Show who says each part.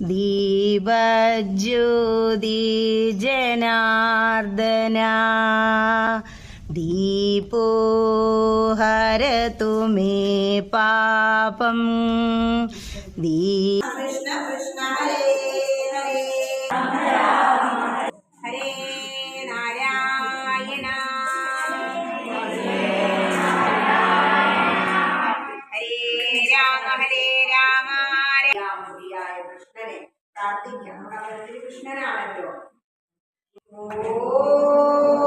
Speaker 1: Deepajyothi Janardhana ദീപോ ഹരതു may പാപം.
Speaker 2: കൃഷ്ണ കൃഷ്ണ ഹരേ ഹരേ ഹരേ നാരായണ ഹരേ രാമ രാമതിയായ കൃഷ്ണനെ പ്രാർത്ഥിക്കാം. കൃഷ്ണനാണല്ലോ. ഓ